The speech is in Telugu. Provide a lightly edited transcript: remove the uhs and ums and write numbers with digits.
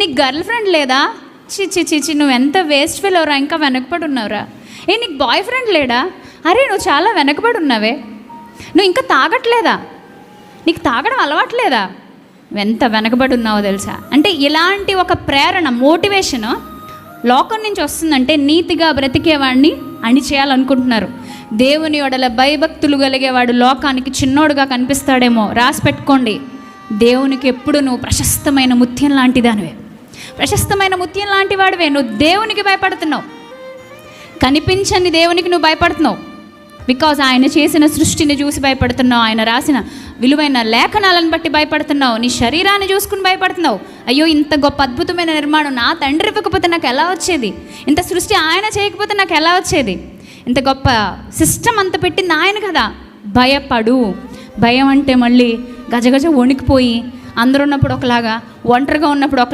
నీకు గర్ల్ ఫ్రెండ్ లేదా? చిచి నువ్వు ఎంత వేస్ట్ ఫీల్ అవరా, ఇంకా వెనకబడి ఉన్నావురా. నీకు బాయ్ ఫ్రెండ్ లేడా? అరే నువ్వు చాలా వెనకబడి ఉన్నావే. నువ్వు ఇంకా తాగట్లేదా? నీకు తాగడం అలవాట్లేదా? ఎంత వెనకబడి ఉన్నావో తెలుసా. అంటే ఇలాంటి ఒక ప్రేరణ, మోటివేషను లోకం నుంచి వస్తుందంటే నీతిగా బ్రతికేవాడిని అణిచేయాలనుకుంటున్నారు. దేవుని యెడల భయభక్తులు కలిగేవాడు లోకానికి చిన్నోడుగా కనిపిస్తాడేమో. రాసి పెట్టుకోండి, దేవునికి ఎప్పుడు నువ్వు ప్రశస్తమైన ముత్యం లాంటి దానివే, ప్రశస్తమైన ముత్యం లాంటి వాడివే. నువ్వు దేవునికి భయపడుతున్నావు, కనిపించని దేవునికి నువ్వు భయపడుతున్నావు. బికాజ్ ఆయన చేసిన సృష్టిని చూసి భయపడుతున్నావు, ఆయన రాసిన విలువైన లేఖనాలను బట్టి భయపడుతున్నావు, నీ శరీరాన్ని చూసుకుని భయపడుతున్నావు. అయ్యో ఇంత గొప్ప అద్భుతమైన నిర్మాణం నా తండ్రి ఇవ్వకపోతే నాకు ఎలా వచ్చేది, ఇంత సృష్టి ఆయన చేయకపోతే నాకు ఎలా వచ్చేది, ఇంత గొప్ప సిస్టమ్ అంత పెట్టింది ఆయన కదా. భయపడు. భయం అంటే మళ్ళీ గజగజ వణికిపోయి అందరూ ఉన్నప్పుడు ఒకలాగా, ఒంటరిగా ఉన్నప్పుడు ఒకలాగా.